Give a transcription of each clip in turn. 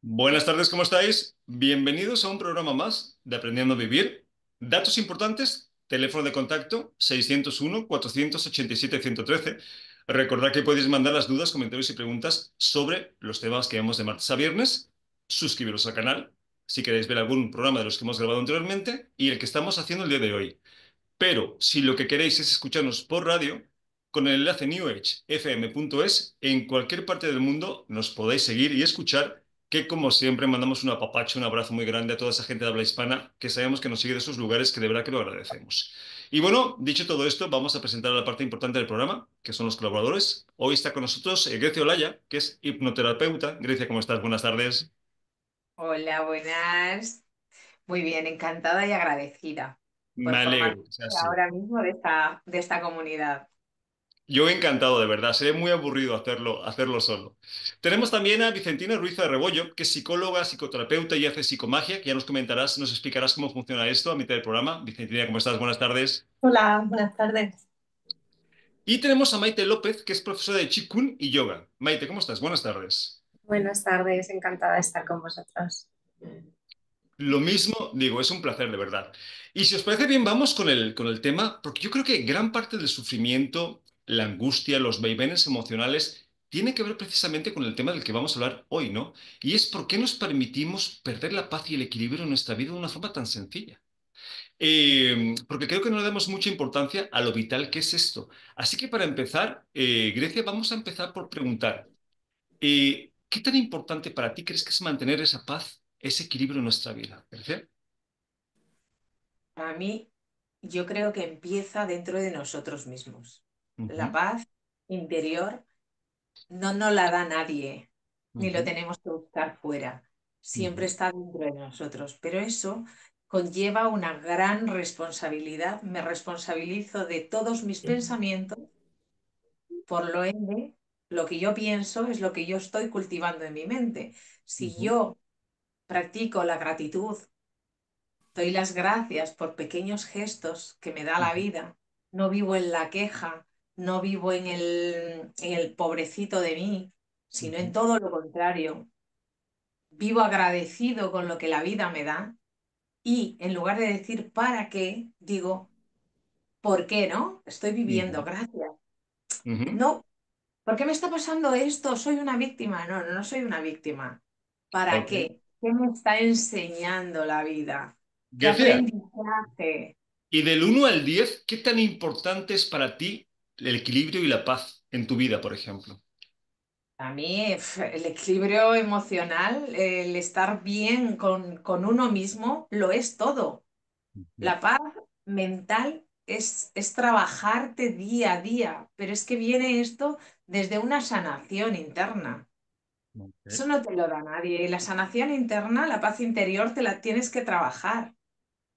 Buenas tardes, ¿cómo estáis? Bienvenidos a un programa más de Aprendiendo a Vivir. Datos importantes, teléfono de contacto 601-487-113. Recordad que podéis mandar las dudas, comentarios y preguntas sobre los temas que vemos de martes a viernes. Suscribiros al canal si queréis ver algún programa de los que hemos grabado anteriormente y el que estamos haciendo el día de hoy. Pero si lo que queréis es escucharnos por radio, con el enlace newagefm.es, en cualquier parte del mundo nos podéis seguir y escuchar, que como siempre mandamos un apapacho, un abrazo muy grande a toda esa gente de habla hispana que sabemos que nos sigue de esos lugares, que de verdad que lo agradecemos. Y bueno, dicho todo esto, vamos a presentar la parte importante del programa, que son los colaboradores. Hoy está con nosotros Grecia Olaya, que es hipnoterapeuta. Grecia, ¿cómo estás? Buenas tardes. Hola, buenas. Muy bien, encantada y agradecida Me por formar alegro que sea parte así. ahora mismo de esta comunidad. Yo encantado, de verdad. Sería muy aburrido hacerlo solo. Tenemos también a Vicentina Ruiz de Rebollo, que es psicóloga, psicoterapeuta y hace psicomagia, que ya nos comentarás, nos explicarás cómo funciona esto a mitad del programa. Vicentina, ¿cómo estás? Buenas tardes. Hola, buenas tardes. Y tenemos a Maite López, que es profesora de Qigong y Yoga. Maite, ¿cómo estás? Buenas tardes. Buenas tardes, encantada de estar con vosotros. Lo mismo, digo, es un placer, de verdad. Y si os parece bien, vamos con el tema, porque yo creo que gran parte del sufrimiento, la angustia, los vaivenes emocionales, tiene que ver precisamente con el tema del que vamos a hablar hoy, ¿no? Y es por qué nos permitimos perder la paz y el equilibrio en nuestra vida de una forma tan sencilla. Porque creo que no le damos mucha importancia a lo vital que es esto. Así que para empezar, Grecia, vamos a empezar por preguntar, ¿qué tan importante para ti crees que es mantener esa paz, ese equilibrio en nuestra vida? Grecia. Para mí, yo creo que empieza dentro de nosotros mismos. La Ujú. paz interior no nos la da nadie, ni lo Ujú, tenemos que buscar fuera. Siempre ujú, está dentro de nosotros, pero eso conlleva una gran responsabilidad. Me responsabilizo de todos mis pensamientos. Por lo ende, lo que yo pienso es lo que yo estoy cultivando en mi mente. Si ujú, yo practico la gratitud, doy las gracias por pequeños gestos que me da la ujú, vida, no vivo en la queja, no vivo en el pobrecito de mí, sino en ujú, todo lo contrario. Vivo agradecido con lo que la vida me da y en lugar de decir para qué, digo, ¿por qué no? Estoy viviendo, ujú, gracias. ujú. No, ¿por qué me está pasando esto? ¿Soy una víctima? No, no, no soy una víctima. ¿Para Ok. qué? ¿Qué me está enseñando la vida? ¿Qué Grecia, aprendizaje? y del 1 al 10, ¿qué tan importante es para ti el equilibrio y la paz en tu vida, por ejemplo? A mí, el equilibrio emocional, el estar bien con uno mismo, lo es todo. Ujú. La paz mental es trabajarte día a día, pero es que viene esto desde una sanación interna. Ok. Eso no te lo da nadie. La sanación interna, la paz interior, te la tienes que trabajar.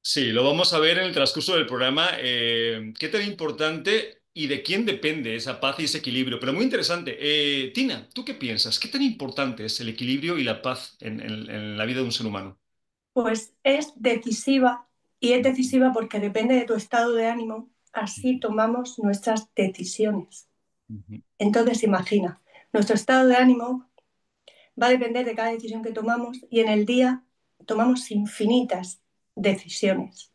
Sí, lo vamos a ver en el transcurso del programa. ¿Qué tan importante y de quién depende esa paz y ese equilibrio? Pero muy interesante. Tina, ¿tú qué piensas? ¿Qué tan importante es el equilibrio y la paz en la vida de un ser humano? Pues es decisiva y es decisiva porque depende de tu estado de ánimo, así tomamos nuestras decisiones. Ujú, Entonces, imagina, nuestro estado de ánimo va a depender de cada decisión que tomamos y en el día tomamos infinitas decisiones.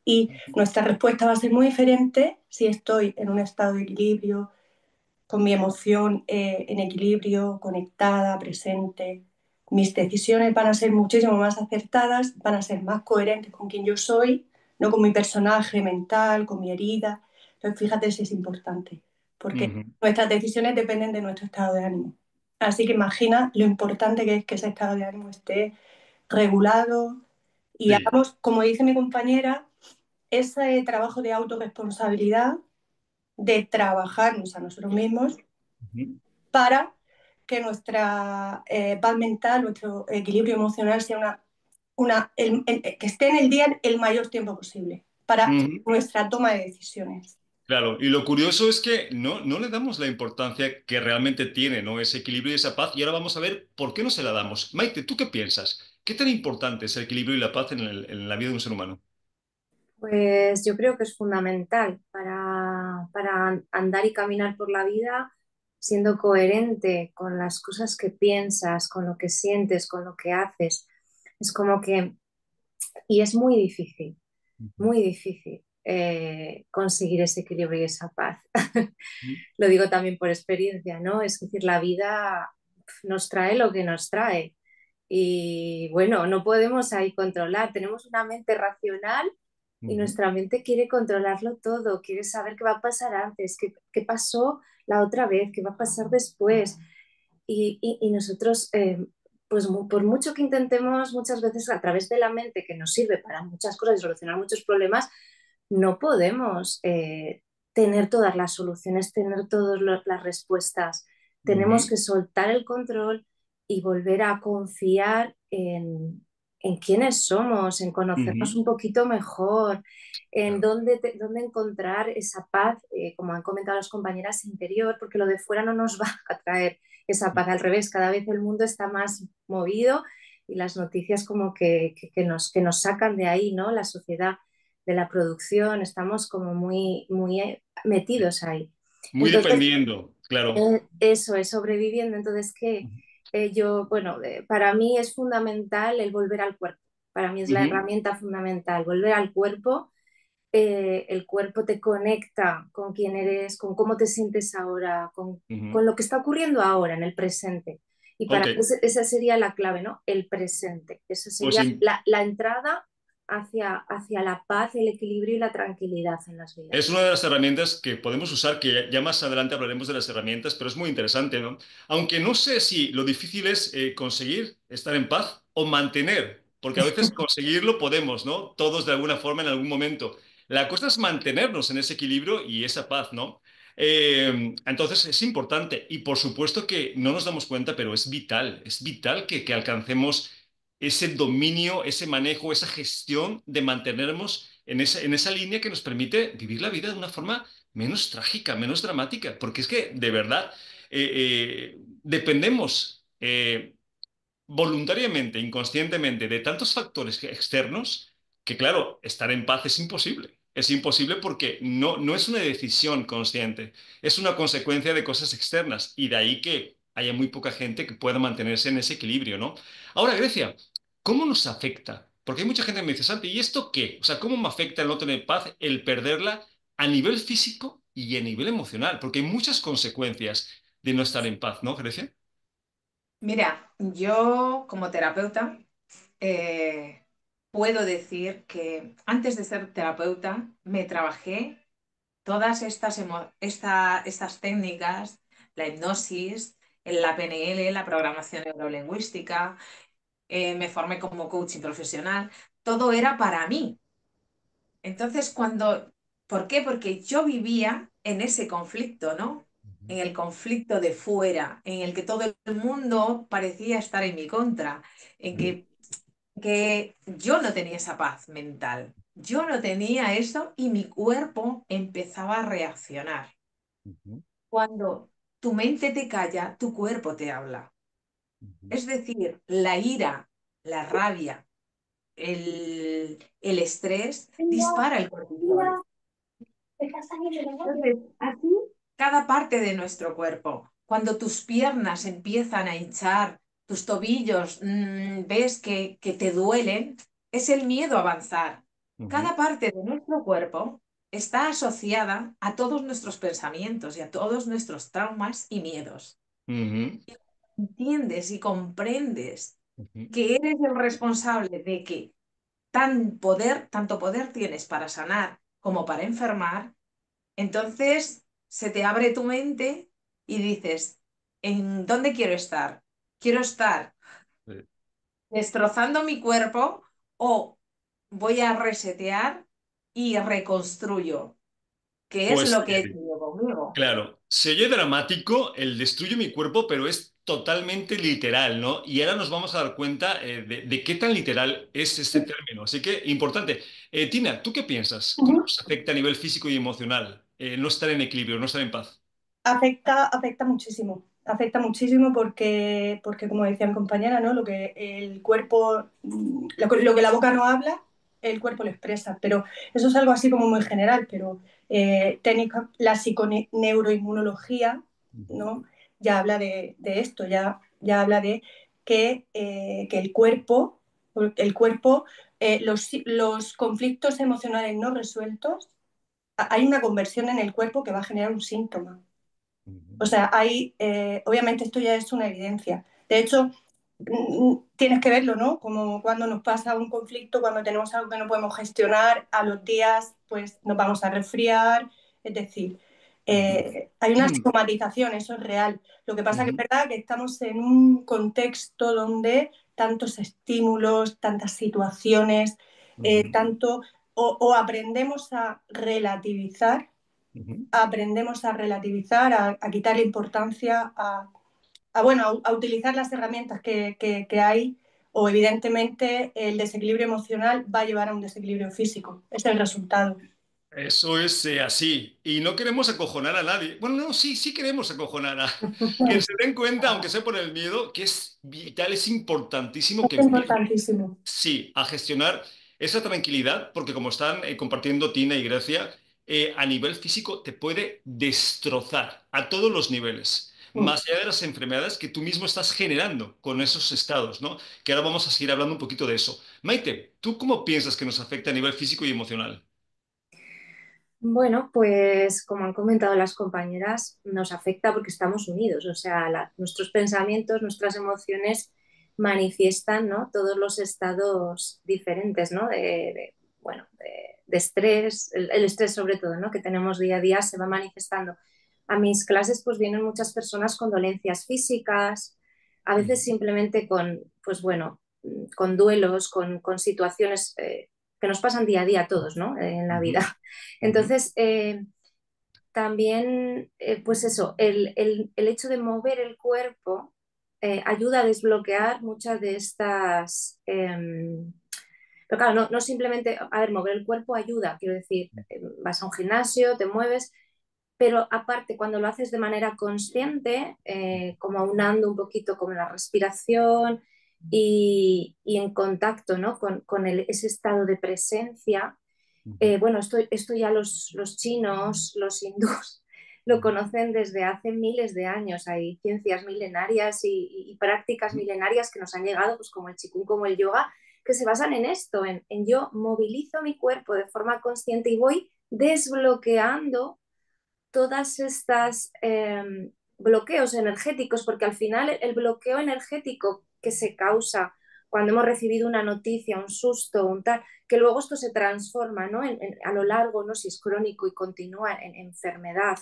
Y nuestra respuesta va a ser muy diferente si estoy en un estado de equilibrio, con mi emoción en equilibrio, conectada, presente. Mis decisiones van a ser muchísimo más acertadas, van a ser más coherentes con quien yo soy, no con mi personaje mental, con mi herida. Entonces, fíjate si es importante, porque ujú. nuestras decisiones dependen de nuestro estado de ánimo. Así que imagina lo importante que es que ese estado de ánimo esté regulado y Sí. hagamos, como dice mi compañera, ese trabajo de autorresponsabilidad, de trabajarnos a nosotros mismos Ujú. para que nuestra paz mental, nuestro equilibrio emocional sea que esté en el día el mayor tiempo posible para Ujú. nuestra toma de decisiones. Claro, y lo curioso es que no le damos la importancia que realmente tiene, ¿no? Ese equilibrio y esa paz. Y ahora vamos a ver por qué no se la damos. Maite, ¿tú qué piensas? ¿Qué tan importante es el equilibrio y la paz en la vida de un ser humano? Pues yo creo que es fundamental para andar y caminar por la vida siendo coherente con las cosas que piensas, con lo que sientes, con lo que haces. Es como que, y es muy difícil conseguir ese equilibrio y esa paz. Lo digo también por experiencia, ¿no? Es decir, la vida nos trae lo que nos trae. Y bueno, no podemos ahí controlar. Tenemos una mente racional y nuestra mente quiere controlarlo todo, quiere saber qué va a pasar antes, qué pasó la otra vez, qué va a pasar después. Y nosotros, pues por mucho que intentemos muchas veces a través de la mente, que nos sirve para muchas cosas y solucionar muchos problemas, no podemos tener todas las soluciones, tener todas las respuestas. Tenemos que soltar el control y volver a confiar en quiénes somos, en conocernos un poquito mejor, en Claro. dónde encontrar esa paz, como han comentado las compañeras, interior, porque lo de fuera no nos va a traer esa paz. Al revés, cada vez el mundo está más movido y las noticias como que nos sacan de ahí, ¿no? La sociedad de la producción, estamos como muy metidos ahí. Muy Entonces, dependiendo, claro. eso es sobreviviendo. Entonces, que bueno, para mí es fundamental el volver al cuerpo. Para mí es la Ujú, herramienta fundamental, volver al cuerpo. El cuerpo te conecta con quién eres, con cómo te sientes ahora, ujú. con lo que está ocurriendo ahora, en el presente. Y para Ok, mí esa sería la clave, ¿no? El presente. Esa pues sería la entrada hacia la paz, el equilibrio y la tranquilidad en las es vidas. una de las herramientas que podemos usar, que ya más adelante hablaremos de las herramientas, pero es muy interesante, ¿no? Aunque no sé si lo difícil es conseguir estar en paz o mantener, porque a veces conseguirlo podemos, ¿no? Todos de alguna forma en algún momento. La cosa es mantenernos en ese equilibrio y esa paz, ¿no? Entonces es importante y por supuesto que no nos damos cuenta, pero es vital que alcancemos ese dominio, ese manejo, esa gestión de mantenernos en esa línea que nos permite vivir la vida de una forma menos trágica, menos dramática, porque es que de verdad dependemos voluntariamente, inconscientemente, de tantos factores externos que, claro, estar en paz es imposible. Es imposible porque no es una decisión consciente, es una consecuencia de cosas externas y de ahí que haya muy poca gente que pueda mantenerse en ese equilibrio, ¿no? Ahora, Grecia, ¿cómo nos afecta? Porque hay mucha gente que me dice, Santi, ¿y esto qué? O sea, ¿cómo me afecta el no tener paz, el perderla a nivel físico y a nivel emocional? Porque hay muchas consecuencias de no estar en paz, ¿no, Grecia? Mira, yo como terapeuta eh, puedo decir que antes de ser terapeuta me trabajé todas estas técnicas, la hipnosis, la PNL, la programación neurolingüística, me formé como coaching profesional, todo era para mí. Entonces, ¿por qué? Porque yo vivía en ese conflicto, ¿no? En el conflicto de fuera, en el que todo el mundo parecía estar en mi contra, en que yo no tenía esa paz mental. Yo no tenía eso y mi cuerpo empezaba a reaccionar. Ujú, Cuando tu mente te calla, tu cuerpo te habla. ujú. Es decir, la ira, la rabia, el estrés dispara el cortisol. Entonces, así cada parte de nuestro cuerpo. Cuando tus piernas empiezan a hinchar, tus tobillos, ves que te duelen, es el miedo a avanzar. Ujú, Cada parte de nuestro cuerpo está asociada a todos nuestros pensamientos y a todos nuestros traumas y miedos. ujú, Entiendes y comprendes ujú. que eres el responsable de que tanto poder tienes para sanar como para enfermar, entonces se te abre tu mente y dices, ¿en dónde quiero estar? ¿Quiero estar Sí. destrozando mi cuerpo o voy a resetear y reconstruyo? ¿Qué es Pues lo que he hecho conmigo? claro, se oye dramático el destruye mi cuerpo, pero es totalmente literal, ¿no? Y ahora nos vamos a dar cuenta de qué tan literal es este término. Así que, importante. Tina, ¿tú qué piensas? ¿Cómo Ujú. nos afecta a nivel físico y emocional no estar en equilibrio, no estar en paz? Afecta muchísimo porque como decían compañeras, ¿no? Lo que el cuerpo, lo que la boca no habla, el cuerpo lo expresa, pero eso es algo así como muy general, pero la psiconeuroinmunología, Ujú, ¿no? ya habla de esto, ya habla de que el cuerpo, los conflictos emocionales no resueltos, hay una conversión en el cuerpo que va a generar un síntoma. O sea, obviamente esto ya es una evidencia. De hecho, tienes que verlo, ¿no? Como cuando nos pasa un conflicto, cuando tenemos algo que no podemos gestionar, a los días pues nos vamos a resfriar, es decir, hay una somatización, eso es real. Lo que pasa que es verdad que estamos en un contexto donde tantos estímulos, tantas situaciones, o aprendemos a relativizar, a quitar importancia, a utilizar las herramientas que hay, o evidentemente el desequilibrio emocional va a llevar a un desequilibrio físico. Es el resultado. Eso es así. Y no queremos acojonar a nadie. Bueno, no, sí queremos acojonar a que se den cuenta, aunque sea por el miedo, que es vital, es importantísimo que Es empiecen, importantísimo. sí, a gestionar esa tranquilidad, porque como están compartiendo Tina y Grecia, a nivel físico te puede destrozar a todos los niveles. Más allá de las enfermedades que tú mismo estás generando con esos estados, ¿no? Que ahora vamos a seguir hablando un poquito de eso. Maite, ¿tú cómo piensas que nos afecta a nivel físico y emocional? Bueno, pues como han comentado las compañeras, nos afecta porque estamos unidos, o sea, nuestros pensamientos, nuestras emociones manifiestan, ¿no? Todos los estados diferentes, ¿no? Bueno, de estrés, el estrés sobre todo, ¿no? Que tenemos día a día se va manifestando. A mis clases pues vienen muchas personas con dolencias físicas, a veces simplemente con, pues bueno, con duelos, con situaciones que nos pasan día a día a todos, ¿no? En la vida. Entonces, también, pues eso, el hecho de mover el cuerpo ayuda a desbloquear muchas de estas... pero claro, no simplemente, a ver, mover el cuerpo ayuda, quiero decir, vas a un gimnasio, te mueves, pero aparte, cuando lo haces de manera consciente, como aunando un poquito con la respiración y en contacto, ¿no? con ese estado de presencia, bueno, esto ya los chinos, los hindús, lo conocen desde hace miles de años. Hay ciencias milenarias y prácticas milenarias que nos han llegado, pues como el Qigong, como el yoga, que se basan en esto, en yo movilizo mi cuerpo de forma consciente y voy desbloqueando todas estas bloqueos energéticos, porque al final el bloqueo energético que se causa cuando hemos recibido una noticia, un susto, un tal, que luego esto se transforma, ¿no? A lo largo, ¿no? Si es crónico y continúa en enfermedad.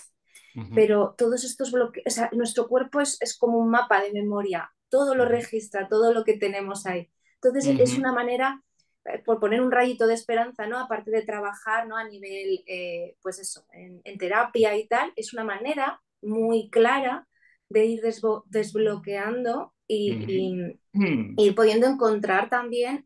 Pero todos estos bloqueos, o sea, nuestro cuerpo es como un mapa de memoria, todo lo registra, todo lo que tenemos ahí. Entonces es una manera, por poner un rayito de esperanza, ¿no? Aparte de trabajar, ¿no? A nivel, pues eso, en terapia y tal, es una manera muy clara de ir desbloqueando y ir pudiendo encontrar también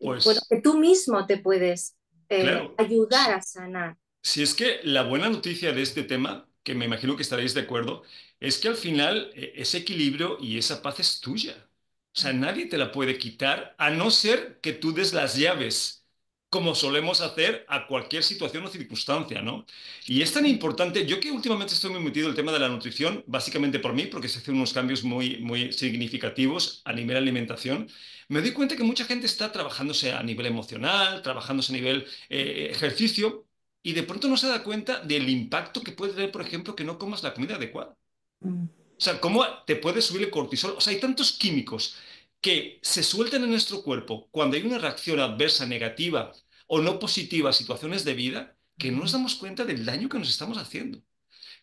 bueno, Pues que tú mismo te puedes claro, ayudar a sanar. si es que la buena noticia de este tema, que me imagino que estaréis de acuerdo, es que al final ese equilibrio y esa paz es tuya. O sea, nadie te la puede quitar a no ser que tú des las llaves, como solemos hacer a cualquier situación o circunstancia, ¿no? Y es tan importante, yo que últimamente estoy muy metido en el tema de la nutrición, básicamente por mí, porque se hacen unos cambios muy significativos a nivel alimentación, me doy cuenta que mucha gente está trabajándose a nivel emocional, trabajándose a nivel ejercicio y de pronto no se da cuenta del impacto que puede tener, por ejemplo, que no comas la comida adecuada. Mm. O sea, cómo te puede subir el cortisol. O sea, hay tantos químicos que se sueltan en nuestro cuerpo cuando hay una reacción adversa, negativa o no positiva a situaciones de vida, que no nos damos cuenta del daño que nos estamos haciendo.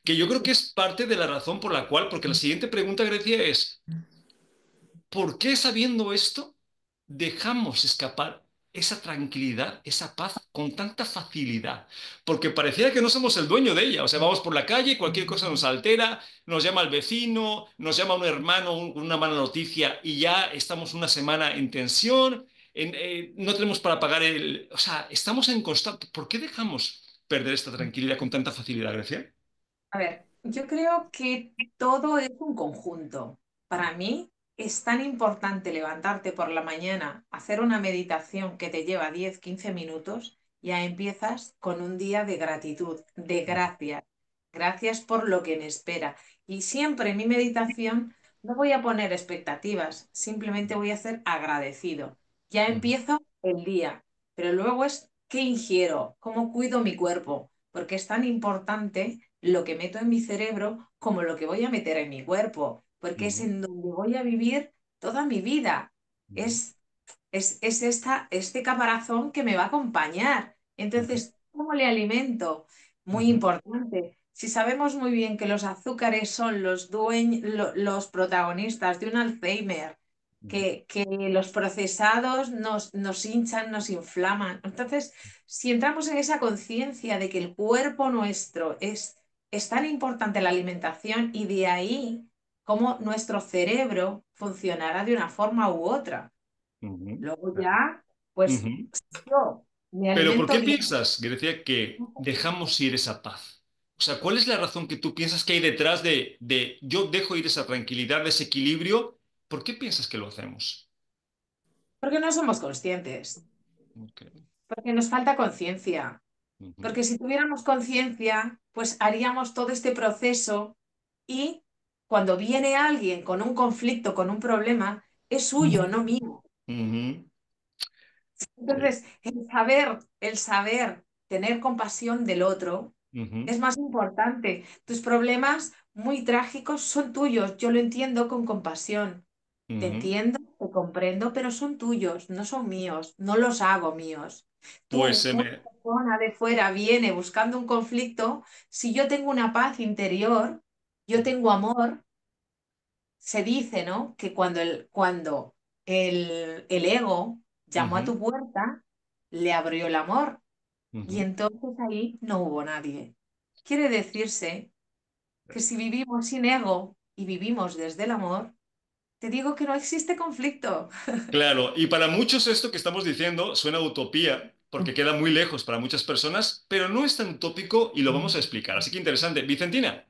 Que yo creo que es parte de la razón por la cual, porque la siguiente pregunta, Grecia, es, ¿por qué sabiendo esto dejamos escapar esa tranquilidad, esa paz con tanta facilidad? Porque pareciera que no somos el dueño de ella. O sea, vamos por la calle, cualquier cosa nos altera, nos llama el vecino, nos llama un hermano, una mala noticia y ya estamos una semana en tensión, no tenemos para pagar el... O sea, estamos en constante... ¿Por qué dejamos perder esta tranquilidad con tanta facilidad, Grecia? A ver, yo creo que todo es un conjunto. Para mí es tan importante levantarte por la mañana, hacer una meditación que te lleva 10, 15 minutos, ya empiezas con un día de gratitud, de gracias. gracias por lo que me espera. Y siempre en mi meditación no voy a poner expectativas, simplemente voy a ser agradecido. Ya Ujú, empiezo el día, pero luego es qué ingiero, cómo cuido mi cuerpo, porque es tan importante lo que meto en mi cerebro como lo que voy a meter en mi cuerpo, porque es ujú, en donde voy a vivir toda mi vida. ujú, Es este caparazón que me va a acompañar. ujú, Entonces, ¿cómo le alimento? Muy ujú, importante. Si sabemos muy bien que los azúcares son los protagonistas de un Alzheimer, ujú, que los procesados nos hinchan, nos inflaman. Entonces, si entramos en esa conciencia de que el cuerpo nuestro es tan importante la alimentación y de ahí cómo nuestro cerebro funcionará de una forma u otra. ujú, Luego ya, pues ujú. yo me Pero ¿por alimento qué bien. piensas, Grecia, que dejamos ir esa paz? O sea, ¿cuál es la razón que tú piensas que hay detrás de yo dejo ir esa tranquilidad, ese equilibrio? ¿Por qué piensas que lo hacemos? Porque no somos conscientes, Ok. porque nos falta conciencia. Ujú, Porque si tuviéramos conciencia, pues haríamos todo este proceso y cuando viene alguien con un conflicto, con un problema, es suyo, no mío. ujú, sí, Entonces, el saber tener compasión del otro ujú, es más importante. Tus problemas muy trágicos son tuyos, yo lo entiendo con compasión. Te ujú. entiendo, te comprendo, pero son tuyos, no son míos, no los hago míos. Pues Tú, se una me... persona de fuera viene buscando un conflicto, si yo tengo una paz interior, yo tengo amor, se dice, ¿no? Que cuando el ego llamó a Ujú, tu puerta, le abrió el amor y ujú. entonces ahí no hubo nadie. Quiere decirse que si vivimos sin ego y vivimos desde el amor, te digo que no existe conflicto. Claro, y para muchos esto que estamos diciendo suena a utopía, porque queda muy lejos para muchas personas, pero no es tan utópico y lo vamos a explicar. Así que interesante. Vicentina,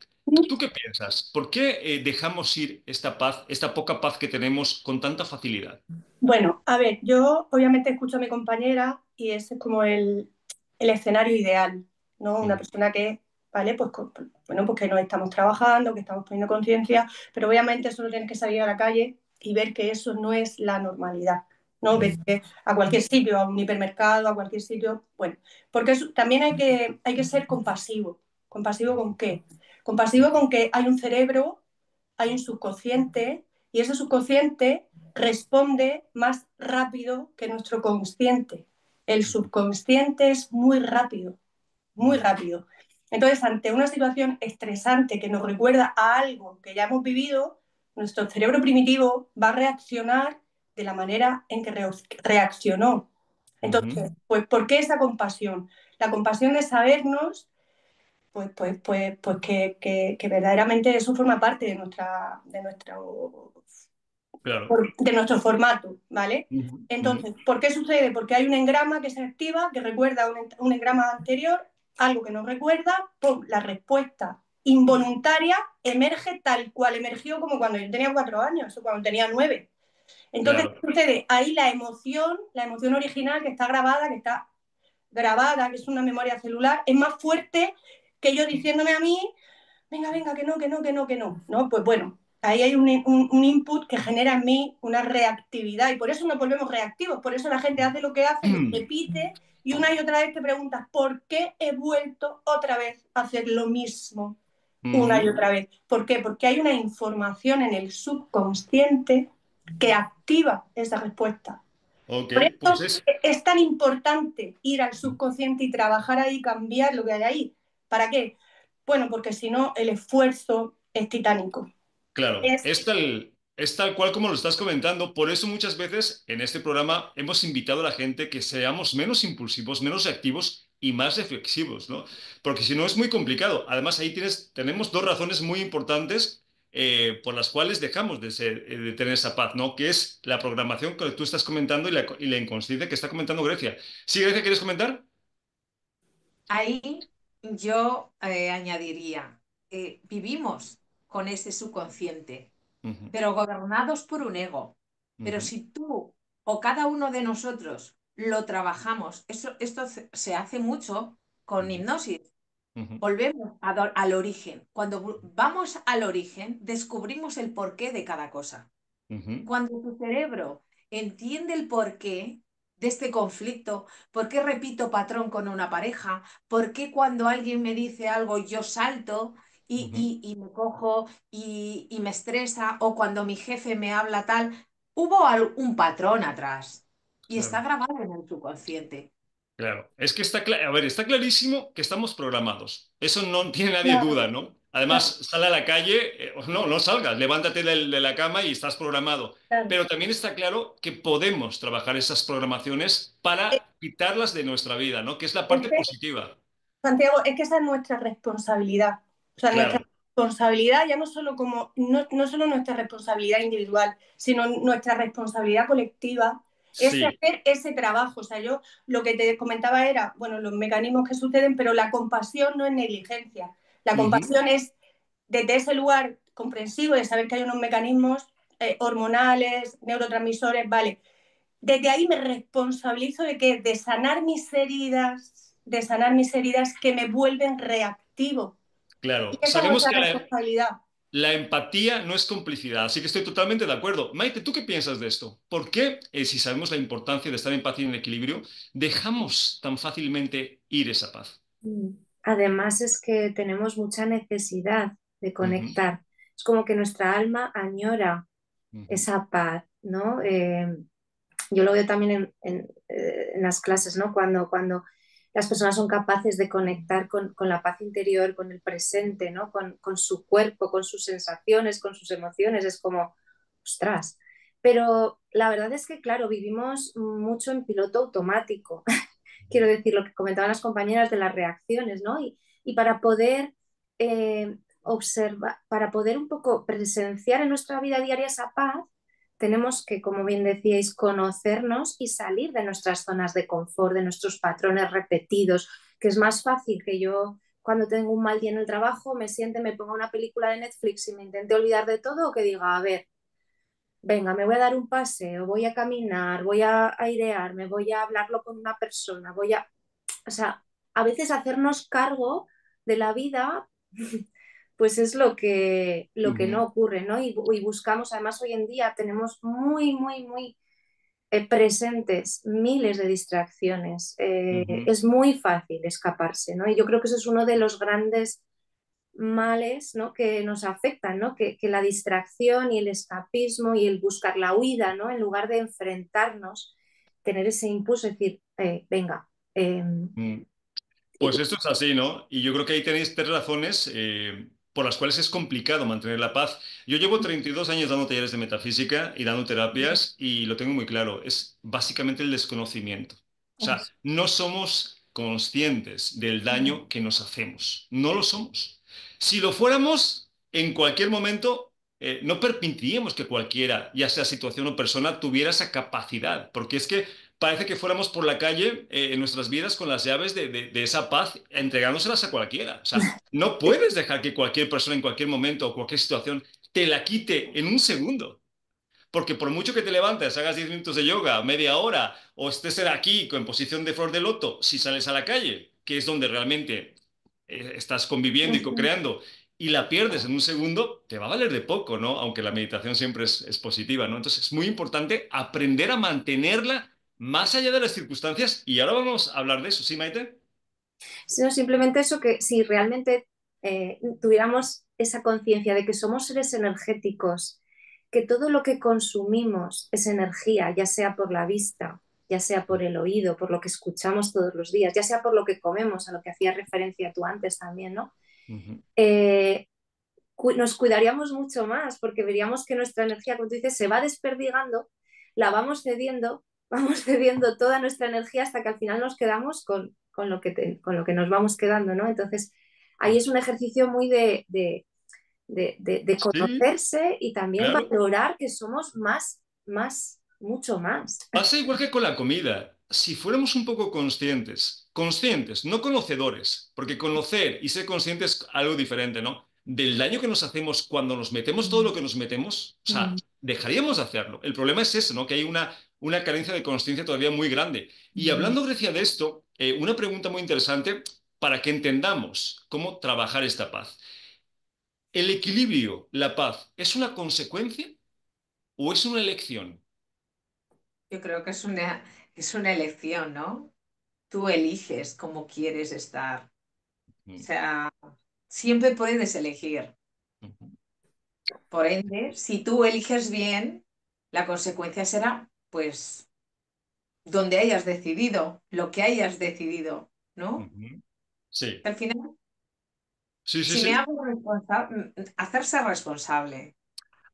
¿tú qué piensas? ¿Por qué dejamos ir esta paz, esta poca paz que tenemos con tanta facilidad? Bueno, a ver, yo obviamente escucho a mi compañera y ese es como el escenario ideal, ¿no? Una Ujú, persona que, ¿vale? Pues, bueno, pues que no estamos trabajando, que estamos poniendo conciencia, pero obviamente solo tienes que salir a la calle y ver que eso no es la normalidad, ¿no? Vete a cualquier sitio, a un hipermercado, a cualquier sitio, bueno, porque también hay que ser compasivo. ¿Compasivo con qué? Compasivo con que hay un cerebro, hay un subconsciente y ese subconsciente responde más rápido que nuestro consciente. El subconsciente es muy rápido, muy ujú, rápido. Entonces, ante una situación estresante que nos recuerda a algo que ya hemos vivido, nuestro cerebro primitivo va a reaccionar de la manera en que reaccionó. ujú. Entonces, pues, ¿por qué esa compasión? La compasión de sabernos pues que verdaderamente eso forma parte Claro. de nuestro formato, ¿vale? Ujú, ujú, Entonces, ¿por qué sucede? Porque hay un engrama que se activa, que recuerda un engrama anterior, algo que nos recuerda, ¡pum! La respuesta involuntaria emerge tal cual emergió como cuando yo tenía 4 años o cuando tenía 9. Entonces, claro. ¿qué sucede? Ahí la emoción original que está grabada, que es una memoria celular, es más fuerte que yo diciéndome a mí, venga, venga, que no, que no, que no, que no. ¿No? Pues bueno, ahí hay un input que genera en mí una reactividad y por eso nos volvemos reactivos, por eso la gente hace lo que hace, lo repite y otra vez te preguntas, ¿por qué he vuelto otra vez a hacer lo mismo una y Ujú. otra vez? ¿Por qué? Porque hay una información en el subconsciente que activa esa respuesta. Ok, Por pues eso es... es tan importante ir al subconsciente y trabajar ahí, cambiar lo que hay ahí. ¿Para qué? Bueno, porque si no, el esfuerzo es titánico. Claro, Es, es tal cual como lo estás comentando. Por eso muchas veces en este programa hemos invitado a la gente que seamos menos impulsivos, menos reactivos y más reflexivos, ¿no? Porque si no es muy complicado. Además, ahí tenemos dos razones muy importantes por las cuales dejamos de tener esa paz, ¿no? Que es la programación que tú estás comentando y la inconsciencia que está comentando Grecia. Sí, Grecia, ¿quieres comentar? Ahí yo añadiría, vivimos con ese subconsciente, Ujú, pero gobernados por un ego. Pero ujú, si tú o cada uno de nosotros lo trabajamos, esto se hace mucho con ujú, hipnosis. Volvemos al origen. Cuando vamos al origen, descubrimos el porqué de cada cosa. Cuando tu cerebro entiende el porqué de este conflicto, por qué repito patrón con una pareja, por qué cuando alguien me dice algo yo salto y me cojo y me estresa, o cuando mi jefe me habla tal, hubo un patrón atrás y está Claro. grabado en el subconsciente. Claro, es que a ver, está clarísimo que estamos programados. Eso no tiene nadie Claro, duda, ¿no? Además, claro, sale a la calle, no, no salgas, levántate de la cama y estás programado. claro. Pero también está claro que podemos trabajar esas programaciones para quitarlas de nuestra vida, ¿no? Que es la Es parte que, positiva. Santiago, es que esa es nuestra responsabilidad. O sea, nuestra Claro, responsabilidad ya no solo no solo nuestra responsabilidad individual, sino nuestra responsabilidad colectiva es sí. hacer ese trabajo. O sea, yo lo que te comentaba era, bueno, los mecanismos que suceden, pero la compasión no es negligencia. La Ujú. compasión es desde ese lugar comprensivo de saber que hay unos mecanismos hormonales, neurotransmisores, vale. Desde ahí me responsabilizo de que de sanar mis heridas que me vuelven reactivo. Y Claro, esa es sabemos nuestra que responsabilidad. la empatía no es complicidad, así que estoy totalmente de acuerdo. Maite, ¿tú qué piensas de esto? ¿Por qué, si sabemos la importancia de estar en paz y en equilibrio, dejamos tan fácilmente ir esa paz? Además es que tenemos mucha necesidad de Ujú, conectar. Es como que nuestra alma añora ujú, esa paz, ¿no? Yo lo veo también en las clases, ¿no? Cuando las personas son capaces de conectar con la paz interior, con el presente, ¿no? Con su cuerpo, con sus sensaciones, con sus emociones, es como, ostras. Pero la verdad es que, claro, vivimos mucho en piloto automático. Quiero decir, lo que comentaban las compañeras de las reacciones, ¿no? Y para poder observar, para poder un poco presenciar en nuestra vida diaria esa paz, tenemos que, como bien decíais, conocernos y salir de nuestras zonas de confort, de nuestros patrones repetidos, que es más fácil que yo cuando tengo un mal día en el trabajo me siente, me ponga una película de Netflix y me intente olvidar de todo o que diga, a ver, venga, me voy a dar un paseo, voy a caminar, voy a airearme, voy a hablarlo con una persona, o sea, a veces hacernos cargo de la vida, pues es lo que no ujú, ocurre, ¿no? Y buscamos, además hoy en día tenemos muy, muy, muy presentes miles de distracciones. ujú, Es muy fácil escaparse, ¿no? Y yo creo que eso es uno de los grandes males, ¿no? Que nos afectan, ¿no? Que la distracción y el escapismo y el buscar la huida, ¿no? En lugar de enfrentarnos, tener ese impulso, decir, venga, mm. Pues y- esto es así, ¿no? Y yo creo que ahí tenéis tres razones por las cuales es complicado mantener la paz. Yo llevo 32 años dando talleres de metafísica y dando terapias y lo tengo muy claro, es básicamente el desconocimiento. O sea, no somos conscientes del daño que nos hacemos. No lo somos. Si lo fuéramos, en cualquier momento no permitiríamos que cualquiera, ya sea situación o persona, tuviera esa capacidad, porque es que parece que fuéramos por la calle en nuestras vidas con las llaves de esa paz, entregándoselas a cualquiera. O sea, no puedes dejar que cualquier persona en cualquier momento o cualquier situación te la quite en un segundo. Porque por mucho que te levantes, hagas 10 minutos de yoga, media hora, o estés aquí en posición de flor de loto, si sales a la calle, que es donde realmente estás conviviendo y co-creando, y la pierdes en un segundo, te va a valer de poco, ¿no? Aunque la meditación siempre es positiva, ¿no? Entonces es muy importante aprender a mantenerla más allá de las circunstancias, y ahora vamos a hablar de eso, ¿sí, Maite? sino simplemente eso que si realmente tuviéramos esa conciencia de que somos seres energéticos, que todo lo que consumimos es energía, ya sea por la vista, ya sea por el oído, por lo que escuchamos todos los días, ya sea por lo que comemos, a lo que hacías referencia tú antes también, ¿no? Ujú, Eh, nos cuidaríamos mucho más porque veríamos que nuestra energía, como tú dices, se va desperdigando, la vamos cediendo, vamos cediendo toda nuestra energía hasta que al final nos quedamos con lo que nos vamos quedando, ¿no? Entonces, ahí es ujú. un ejercicio muy de Sí, conocerse y también claro. valorar que somos mucho más. Pasa igual que con la comida. Si fuéramos un poco conscientes, no conocedores, porque conocer y ser conscientes es algo diferente, ¿no? Del daño que nos hacemos cuando nos metemos todo lo que nos metemos, o sea, dejaríamos de hacerlo. El problema es eso, ¿no? Que hay una carencia de conciencia todavía muy grande. Y hablando, Grecia, de esto, una pregunta muy interesante. para que entendamos cómo trabajar esta paz. ¿El equilibrio, la paz, es una consecuencia o es una elección? Yo creo que es una elección, ¿no? Tú eliges cómo quieres estar. O Ujú, sea, siempre puedes elegir. ujú, Por ende, si tú eliges bien, la consecuencia será, pues, donde hayas decidido, lo que hayas decidido, ¿no? ujú. Sí, Al final, sí, sí, si me sí. hago responsable, hacerse responsable.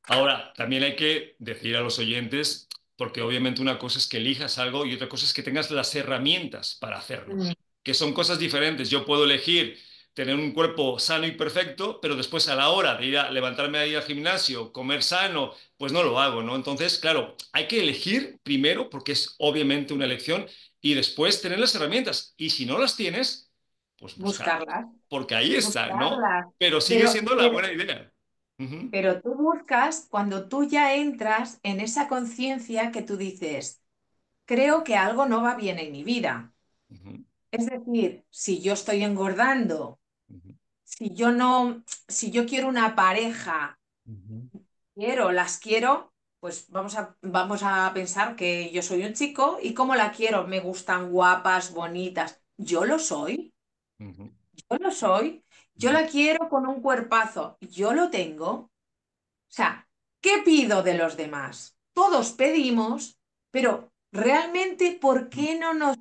Ahora, también hay que decir a los oyentes, porque obviamente una cosa es que elijas algo y otra cosa es que tengas las herramientas para hacerlo, Mm. que son cosas diferentes. Yo puedo elegir tener un cuerpo sano y perfecto, pero después a la hora de ir a levantarme a ir al gimnasio, comer sano, pues no lo hago, ¿no? Entonces, claro, hay que elegir primero, porque es obviamente una elección, y después tener las herramientas. Y si no las tienes, pues buscarlas, Buscarlas, porque ahí está, ¿no? buscarlas. Pero sigue Pero, siendo la pero, buena idea. Ujú, pero tú buscas cuando tú ya entras en esa conciencia que tú dices, creo que algo no va bien en mi vida. ujú, Es decir, si yo estoy engordando, ujú. si yo no, si yo quiero una pareja, Ujú, las quiero, pues vamos a pensar que yo soy un chico y cómo la quiero, me gustan guapas, bonitas. Yo lo soy, ujú, yo lo soy. Yo ujú, la quiero con un cuerpazo, yo lo tengo. O sea, ¿qué pido de los demás? Todos pedimos, pero realmente, ¿por qué no nos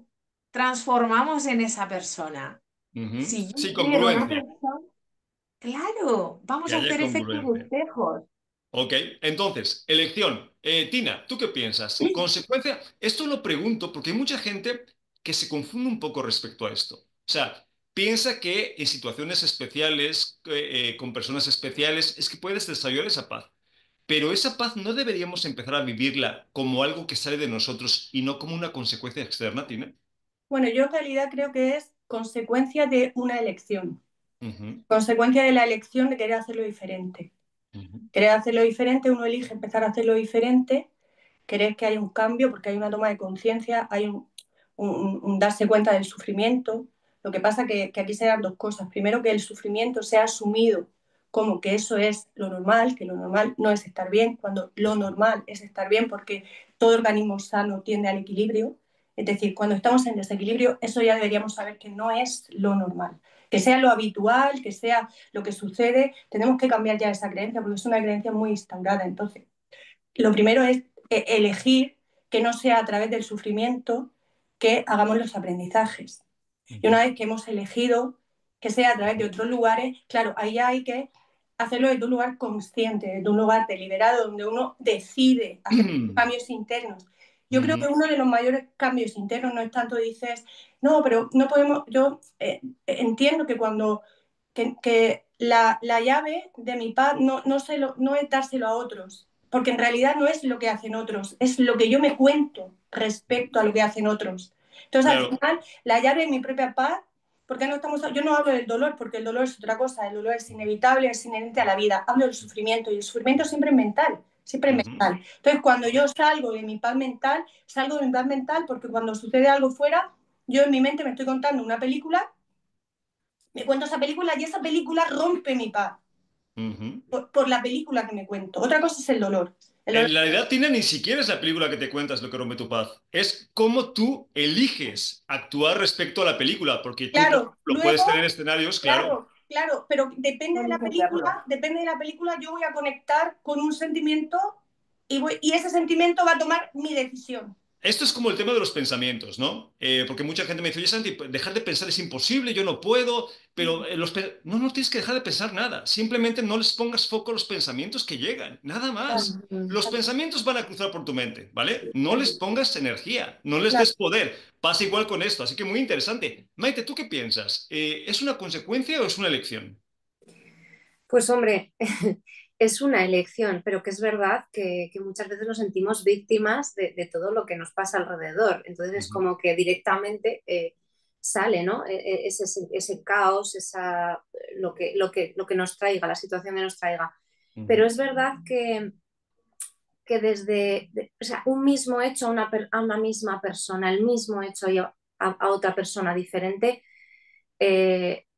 transformamos en esa persona? ujú. Si yo Sí, quiero una congruencia, persona, claro, vamos que a haya hacer efecto de congruencia. espejos. Ok, entonces, elección. Tina, ¿tú qué piensas? Consecuencia, esto lo pregunto porque hay mucha gente que se confunde un poco respecto a esto. O sea, piensa que en situaciones especiales, con personas especiales, es que puedes desarrollar esa paz. Pero esa paz no deberíamos empezar a vivirla como algo que sale de nosotros y no como una consecuencia externa, Tina. Bueno, yo en realidad creo que es consecuencia de una elección, Ujú, consecuencia de la elección de querer hacerlo diferente. ujú, Querer hacerlo diferente, uno elige empezar a hacerlo diferente, querer que haya un cambio porque hay una toma de conciencia, hay un darse cuenta del sufrimiento. Lo que pasa que aquí se dan dos cosas. Primero, que el sufrimiento sea asumido como que eso es lo normal, que lo normal no es estar bien, cuando lo normal es estar bien porque todo organismo sano tiende al equilibrio. Es decir, cuando estamos en desequilibrio, eso ya deberíamos saber que no es lo normal. Que sea lo habitual, que sea lo que sucede, tenemos que cambiar ya esa creencia porque es una creencia muy instaurada. Entonces, lo primero es elegir que no sea a través del sufrimiento que hagamos los aprendizajes. Y ujú. una vez que hemos elegido que sea a través de otros lugares, claro, ahí hay que hacerlo desde un lugar consciente, desde un lugar deliberado, donde uno decide hacer cambios internos. Yo creo que Ujú, uno de los mayores cambios internos no es tanto dices, no, pero no podemos, yo entiendo que cuando que la llave de mi paz no es dárselo a otros, porque en realidad no es lo que hacen otros, es lo que yo me cuento respecto a lo que hacen otros. Entonces, al claro. final, la llave de mi propia paz, porque no estamos, yo no hablo del dolor, porque el dolor es otra cosa, el dolor es inevitable, es inherente a la vida, hablo del sufrimiento, y el sufrimiento siempre es mental, siempre es Ujú, mental. Entonces, cuando yo salgo de mi paz mental, salgo de mi paz mental porque cuando sucede algo fuera, yo en mi mente me estoy contando una película, me cuento esa película y esa película rompe mi paz ujú. por la película que me cuento. Otra cosa es el dolor. El dolor, En realidad, Tina, ni siquiera es la película que te cuentas lo que rompe tu paz. Es cómo tú eliges actuar respecto a la película, porque tú, por claro, ejemplo, puedes tener luego, escenarios, claro. claro, claro, pero Eliges verlo. depende de la película, yo voy a conectar con un sentimiento y ese sentimiento va a tomar mi decisión. Esto es como el tema de los pensamientos, ¿no? Porque mucha gente me dice, oye, Santi, dejar de pensar es imposible, yo no puedo, pero no, no tienes que dejar de pensar nada. Simplemente no les pongas foco a los pensamientos que llegan, nada más. Mm. Los pensamientos van a cruzar por tu mente, ¿vale? No les pongas energía, no les Claro. des poder. Pasa igual con esto, así que muy interesante. Maite, ¿tú qué piensas? ¿Es una consecuencia o es una elección? Pues hombre, es una elección, pero que es verdad que muchas veces nos sentimos víctimas de todo lo que nos pasa alrededor. Entonces es Ujú, como que directamente sale, ¿no? Ese caos, lo que nos traiga, la situación que nos traiga. Pero ujú, es verdad que o sea, un mismo hecho a una misma persona, el mismo hecho a otra persona diferente,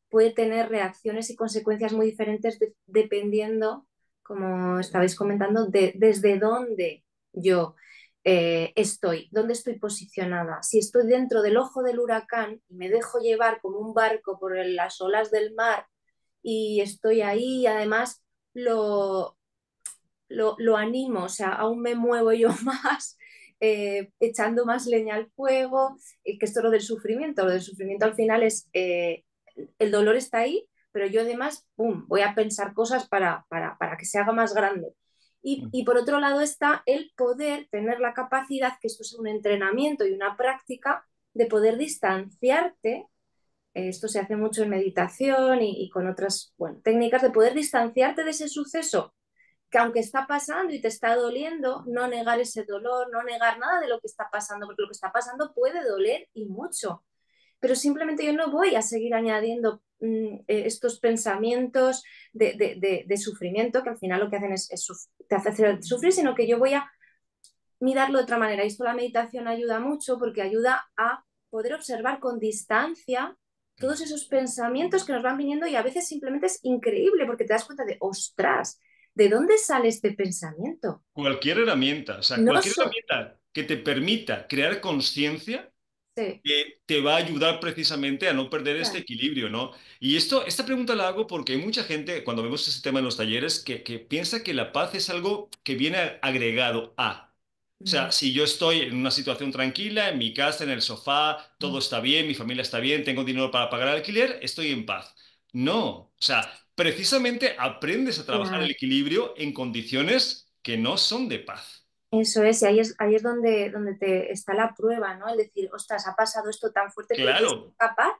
puede tener reacciones y consecuencias muy diferentes dependiendo, como estabais comentando, desde dónde yo estoy, dónde estoy posicionada. Si estoy dentro del ojo del huracán y me dejo llevar como un barco por las olas del mar y estoy ahí, además lo, lo animo, o sea, aún me muevo yo más, echando más leña al fuego, que esto es lo del sufrimiento al final es, el dolor está ahí, pero yo además, ¡pum!, voy a pensar cosas para que se haga más grande. Y por otro lado está el poder tener la capacidad, que esto es un entrenamiento y una práctica, de poder distanciarte. Esto se hace mucho en meditación y con otras, bueno, técnicas de poder distanciarte de ese suceso que aunque está pasando y te está doliendo, no negar ese dolor, no negar nada de lo que está pasando, porque lo que está pasando puede doler y mucho. Pero simplemente yo no voy a seguir añadiendo estos pensamientos de sufrimiento que al final lo que hacen es te hace sufrir, sino que yo voy a mirarlo de otra manera. Y esto la meditación ayuda mucho porque ayuda a poder observar con distancia todos esos pensamientos que nos van viniendo y a veces simplemente es increíble porque te das cuenta de, ostras, ¿de dónde sale este pensamiento? Cualquier herramienta, o sea, No cualquier so herramienta que te permita crear conciencia sí, te va a ayudar precisamente a no perder este claro. equilibrio, ¿no? Y esta pregunta la hago porque hay mucha gente, cuando vemos ese tema en los talleres, que piensa que la paz es algo que viene agregado a. O sea, Mm, si yo estoy en una situación tranquila, en mi casa, en el sofá, todo mm, está bien, mi familia está bien, tengo dinero para pagar el alquiler, estoy en paz. No, o sea, precisamente aprendes a trabajar el claro. equilibrio en condiciones que no son de paz. Eso es, y ahí es donde te está la prueba, ¿no? El decir, ostras, ha pasado esto tan fuerte que yo soy Claro, capaz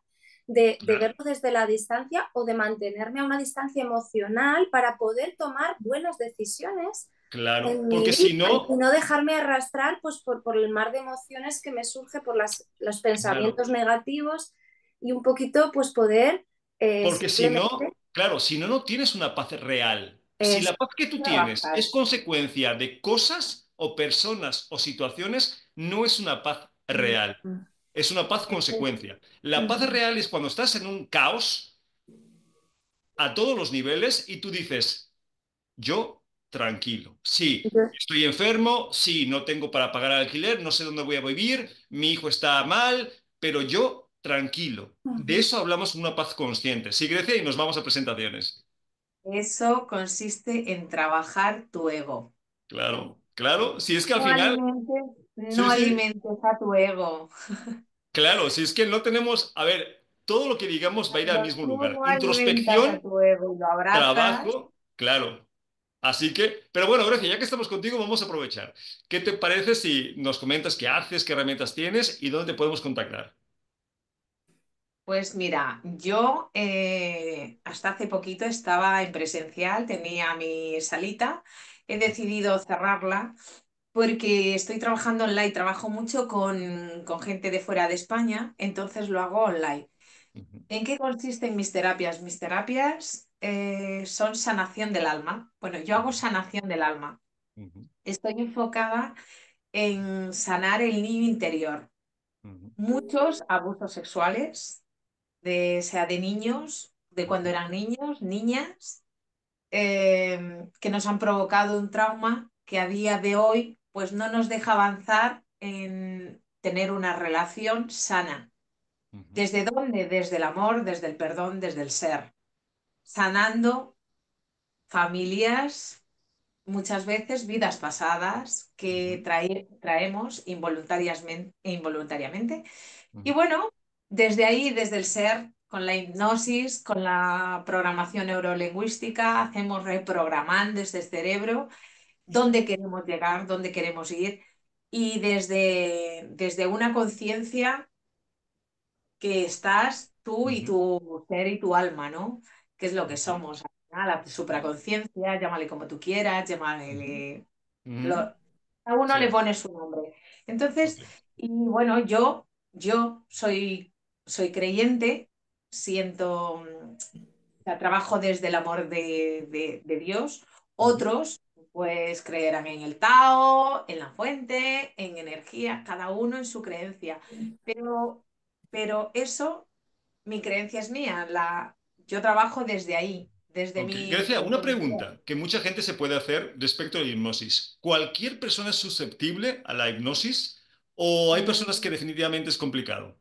de claro. verlo desde la distancia o de mantenerme a una distancia emocional para poder tomar buenas decisiones Claro, en mi porque vida si y no, no dejarme arrastrar pues, por el mar de emociones que me surge por los claro, pensamientos negativos y un poquito pues poder porque si simplemente no, claro, si no, no tienes una paz real. Si es la paz que tú tienes Trabajar. es consecuencia de cosas o personas o situaciones, no es una paz mm, real. mm, Es una paz es- consecuencia. La paz mm, real es cuando estás en un caos a todos los niveles y tú dices, yo tranquilo. Sí, yo- estoy enfermo, sí, no tengo para pagar el alquiler, no sé dónde voy a vivir, mi hijo está mal, pero yo tranquilo. De mm. eso hablamos en una paz consciente. Sí, Grecia, y nos vamos a presentaciones. Eso consiste en trabajar tu ego. Claro, claro. Si es que al No final, alimentes, sí, no sí, alimentes a tu ego. claro, si es que no tenemos, a ver, todo lo que digamos va a ir al Cuando mismo tú lugar. no alimentas a Introspección, tu ego y lo abrazas, trabajo, claro. Así que, pero bueno, Grecia, ya que estamos contigo, vamos a aprovechar. ¿Qué te parece si nos comentas qué haces, qué herramientas tienes y dónde te podemos contactar? pues mira, yo hasta hace poquito estaba en presencial, tenía mi salita, he decidido cerrarla porque estoy trabajando online, trabajo mucho con gente de fuera de España, entonces lo hago online. Ujú, ¿En qué consisten mis terapias? Mis terapias son sanación del alma. Bueno, yo hago sanación del alma. ujú, Estoy enfocada en sanar el niño interior. ujú, Muchos abusos sexuales, sea de niños, de cuando ujú, eran niños, niñas, que nos han provocado un trauma que a día de hoy pues no nos deja avanzar en tener una relación sana. ujú, ¿Desde dónde? Desde el amor, desde el perdón, desde el ser. Sanando familias, muchas veces vidas pasadas que traemos involuntariamente. Y ujú, bueno, desde ahí, desde el ser, con la hipnosis, con la programación neurolingüística, hacemos reprogramando este cerebro, dónde queremos llegar, dónde queremos ir. Y desde una conciencia que estás tú y ujú, tu ser y tu alma, ¿no? Que es lo que ujú, somos. Al final, la supraconciencia, llámale como tú quieras, ujú, llámale... ujú. lo- a uno Sí, le pone su nombre. ok. Entonces, y bueno, yo soy creyente, siento, o sea, trabajo desde el amor de Dios. Ujú, Otros, pues, creerán en el Tao, en la fuente, en energía, cada uno en su creencia. Pero, pero eso mi creencia es mía, yo trabajo desde ahí, desde Ok, mi Grecia, una intuición. pregunta que mucha gente se puede hacer respecto a la hipnosis. ¿Cualquier persona es susceptible a la hipnosis o hay personas que definitivamente es complicado?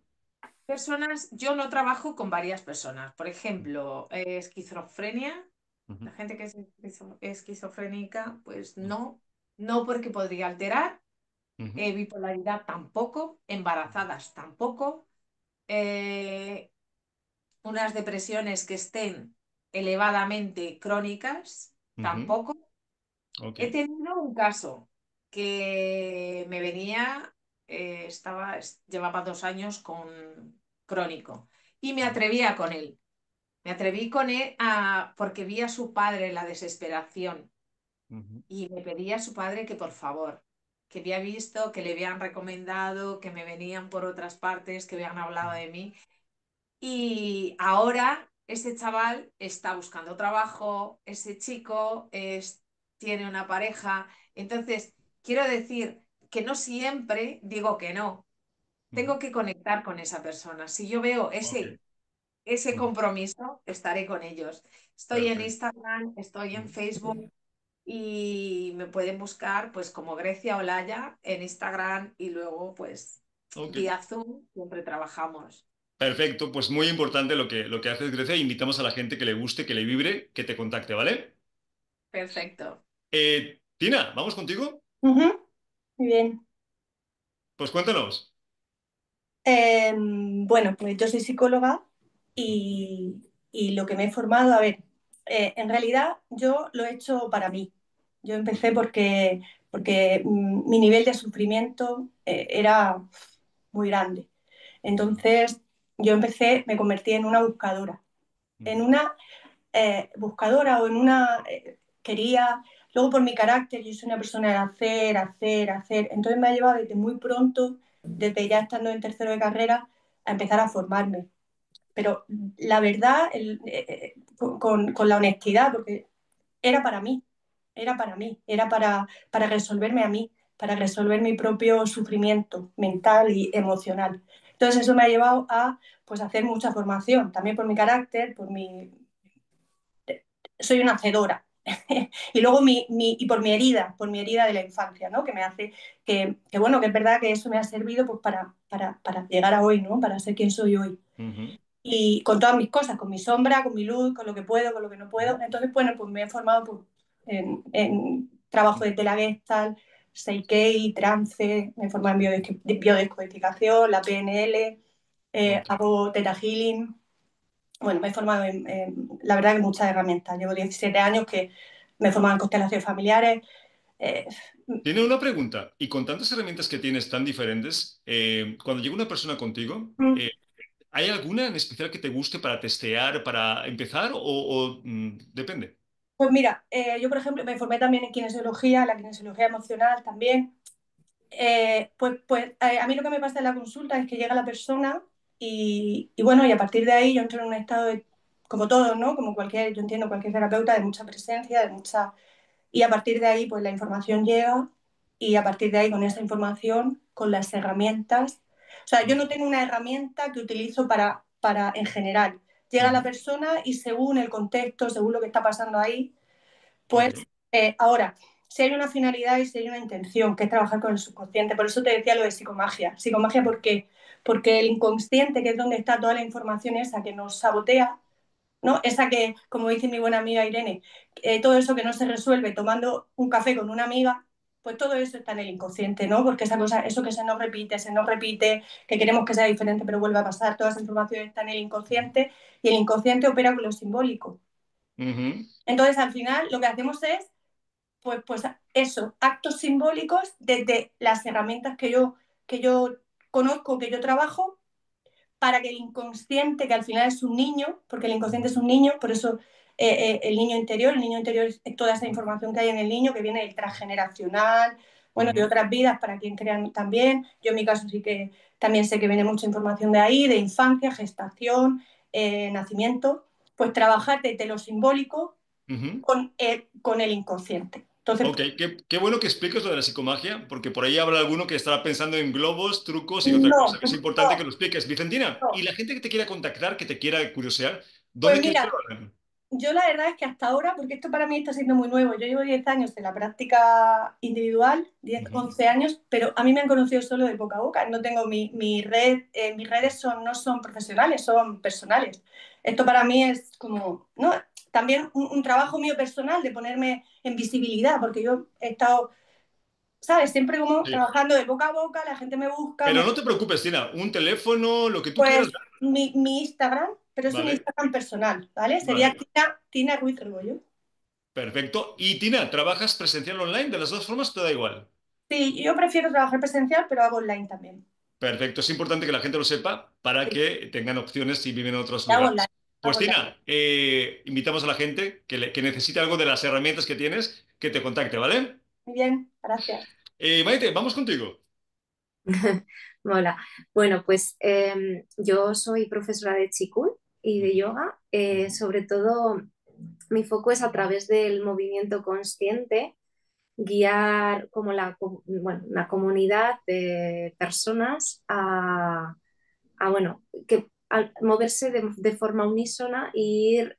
Personas, yo no trabajo con varias personas. Por ejemplo, esquizofrenia, Ujú, la gente que es esquizofrénica, pues no, no porque podría alterar. ujú, Bipolaridad tampoco, embarazadas tampoco. eh, unas depresiones que estén elevadamente crónicas ujú. tampoco. Ok. He tenido un caso que me venía, llevaba 2 años con crónico y me atrevía con él. Me atreví con él porque vi a su padre en la desesperación Ujú, y me pedía a su padre que por favor, que había visto, que le habían recomendado, que me venían por otras partes, que habían hablado de mí. Y ahora ese chaval está buscando trabajo, ese chico tiene una pareja. Entonces, quiero decir que no siempre digo que no. ujú. Tengo que conectar con esa persona. Si yo veo Ok. ese Ujú. compromiso, estaré con ellos. Estoy en Perfecto. Instagram, estoy en Ujú. Facebook y me pueden buscar pues como Grecia Olaya en Instagram y luego pues Ok. vía Zoom siempre trabajamos. Perfecto, pues muy importante lo que haces, Grecia. Invitamos a la gente que le guste, que le vibre, que te contacte, ¿vale? Perfecto. Tina, ¿vamos contigo? Ujú, muy bien. Pues cuéntanos. Bueno, pues yo soy psicóloga y lo que me he formado, a ver, en realidad yo lo he hecho para mí. Yo empecé porque mi nivel de sufrimiento era muy grande. Ujú, Entonces yo empecé, me convertí en una buscadora, en ujú, una buscadora o en una... quería, luego por mi carácter, yo soy una persona de hacer, hacer, hacer, entonces me ha llevado desde muy pronto, desde ya estando en tercero de carrera, a empezar a formarme. Pero la verdad, con la honestidad, porque era para mí, era para mí, era para resolverme a mí, para resolver mi propio sufrimiento mental y emocional. Entonces eso me ha llevado a pues, hacer mucha formación, también por mi carácter, soy una hacedora. Y luego y por mi herida de la infancia, ¿no? Que me hace, bueno, que es verdad que eso me ha servido pues, para llegar a hoy, ¿no? Para ser quien soy hoy. ujú, Y con todas mis cosas, con mi sombra, con mi luz, con lo que puedo, con lo que no puedo. Entonces, bueno, pues me he formado pues, en trabajo ujú. de la Gestalt, Seikei, trance, me he formado en biodescodificación, la PNL, Ok. hago Theta Healing. Bueno, me he formado la verdad que muchas herramientas. Llevo 17 años que me he formado en constelaciones familiares. eh, Tiene una pregunta. Y con tantas herramientas que tienes tan diferentes, cuando llega una persona contigo, mm, ¿hay alguna en especial que te guste para testear, para empezar o depende? pues mira, yo por ejemplo me formé también en kinesiología, la kinesiología emocional también. A mí lo que me pasa en la consulta es que llega la persona y bueno, y a partir de ahí yo entro en un estado de, como todos, ¿no? Como cualquier, yo entiendo cualquier terapeuta, de mucha presencia, de mucha... Y a partir de ahí, pues la información llega y a partir de ahí, con esa información, con las herramientas... O sea, yo Ok. no tengo una herramienta que utilizo en general. Llega la Ujú. persona y según el contexto, según lo que está pasando ahí, pues Ok. ahora, si hay una finalidad y si hay una intención, que es trabajar con el subconsciente, por eso te decía lo de psicomagia. Psicomagia, ¿por qué? Porque el inconsciente, que es donde está toda la información esa que nos sabotea, ¿no? Esa que, como dice mi buena amiga Irene, todo eso que no se resuelve tomando un café con una amiga, pues todo eso está en el inconsciente, ¿no? Porque esa cosa, eso que se nos repite, que queremos que sea diferente pero vuelve a pasar, toda esa información está en el inconsciente y el inconsciente opera con lo simbólico. Ujú, Entonces, al final, lo que hacemos es pues eso, actos simbólicos desde las herramientas que yo conozco, que yo trabajo, para que el inconsciente, que al final es un niño, porque el inconsciente es un niño, por eso el niño interior es toda esa información que hay en el niño, que viene del transgeneracional, bueno, de ujú, otras vidas, para quien crean también. Yo en mi caso sí que también sé que viene mucha información de ahí, de infancia, gestación, nacimiento, pues trabajar desde lo simbólico ujú. con el inconsciente. Entonces, Ok, qué bueno que expliques lo de la psicomagia, porque por ahí habrá alguno que estará pensando en globos, trucos y otra cosa. no, Es importante que lo expliques. Vicentina, y no. la gente que te quiera contactar, que te quiera curiosear, Pues ¿dónde quieres que mira, lo hagan? yo la verdad es que hasta ahora, porque esto para mí está siendo muy nuevo, yo llevo 10 años en la práctica individual, 10 Ujú. 11 años, pero a mí me han conocido solo de boca a boca. No tengo mi red, mis redes no son profesionales, son personales. Esto para mí es como, ¿no? También un trabajo mío personal de ponerme en visibilidad, porque yo he estado, ¿sabes? Siempre como Sí. trabajando de boca a boca, la gente me busca, Pero me... no te preocupes, Tina, un teléfono, lo que tú quieras. Pues mi Instagram, pero es un Vale, Instagram personal, ¿vale? Sería vale, Tina Ruiz Rebollo. perfecto. Y Tina, ¿trabajas presencial o online? De las dos formas te da igual. Sí, yo prefiero trabajar presencial, pero hago online también. Perfecto, es importante que la gente lo sepa para Sí, que tengan opciones si viven en otros hago online, lugares. Pues hago online. Tina, invitamos a la gente que necesite algo de las herramientas que tienes, que te contacte, ¿vale? Muy bien, gracias. Maite, vamos contigo. Hola. Bueno, pues yo soy profesora de Qigong y de Ujú, yoga. ujú. Sobre todo, mi foco es a través del movimiento consciente, guiar como bueno, una comunidad de personas bueno, al moverse de forma unísona e ir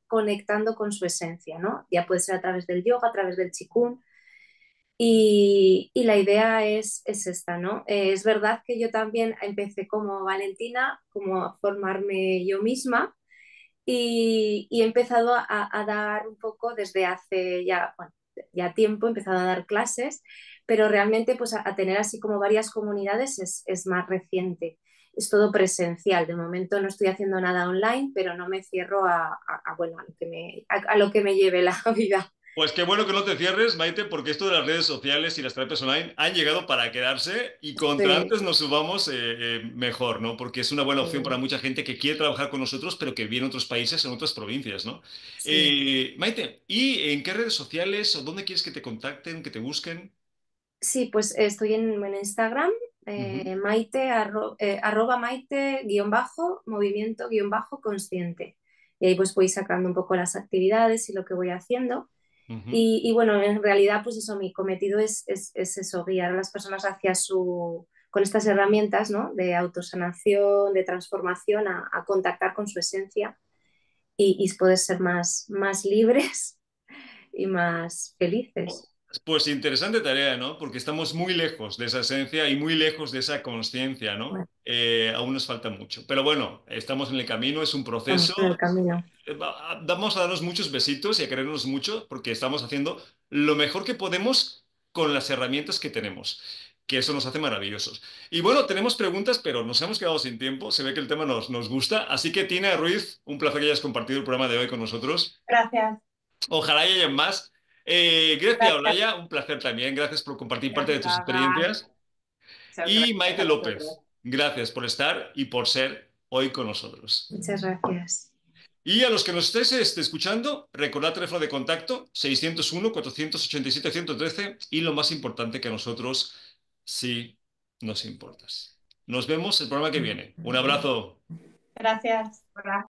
conectando con su esencia, ¿no? Ya puede ser a través del yoga, a través del Qigong. Y la idea es esta, ¿no? Es verdad que yo también empecé como Valentina, como a formarme yo misma y he empezado a dar un poco desde hace ya, bueno, ya tiempo, he empezado a dar clases, pero realmente pues a tener así como varias comunidades es más reciente. Es todo presencial. De momento no estoy haciendo nada online, pero no me cierro bueno, a lo que me lleve la vida. Pues qué bueno que no te cierres, Maite, porque esto de las redes sociales y las terapias online han llegado para quedarse y contra Sí, antes nos subamos, mejor, ¿no? Porque es una buena opción para sí, mucha gente que quiere trabajar con nosotros, pero que vive en otros países, en otras provincias, ¿no? sí. Maite, ¿y en qué redes sociales o dónde quieres que te contacten, que te busquen? Sí, pues estoy en Instagram, Ujú, arroba Maite guión bajo, movimiento guión bajo consciente. Y ahí pues voy sacando un poco las actividades y lo que voy haciendo. ujú. Y bueno, en realidad pues eso, mi cometido es eso, guiar a las personas hacia con estas herramientas, ¿no? De autosanación, de transformación, a contactar con su esencia y poder ser más libres y más felices. Pues interesante tarea, ¿no? Porque estamos muy lejos de esa esencia y muy lejos de esa conciencia, ¿no? Bueno, Aún nos falta mucho. Pero bueno, estamos en el camino, es un estamos proceso. en el camino. Vamos a darnos muchos besitos y a querernos mucho porque estamos haciendo lo mejor que podemos con las herramientas que tenemos, que eso nos hace maravillosos. Y bueno, tenemos preguntas, pero nos hemos quedado sin tiempo. Se ve que el tema nos gusta. Así que, Tina Ruiz, un placer que hayas compartido el programa de hoy con nosotros. Gracias, Ojalá haya más. Grecia gracias, Olaya, un placer también. Gracias por compartir parte de Gracias, tus Alba. experiencias. Muchas Y gracias Maite a vosotros. López, gracias por estar y por ser hoy con nosotros. Muchas gracias. Y a los que nos estéis escuchando, recordad teléfono de contacto 601-487-113 y lo más importante que a nosotros sí nos importas. Nos vemos el programa que viene. Un abrazo. gracias. Hola.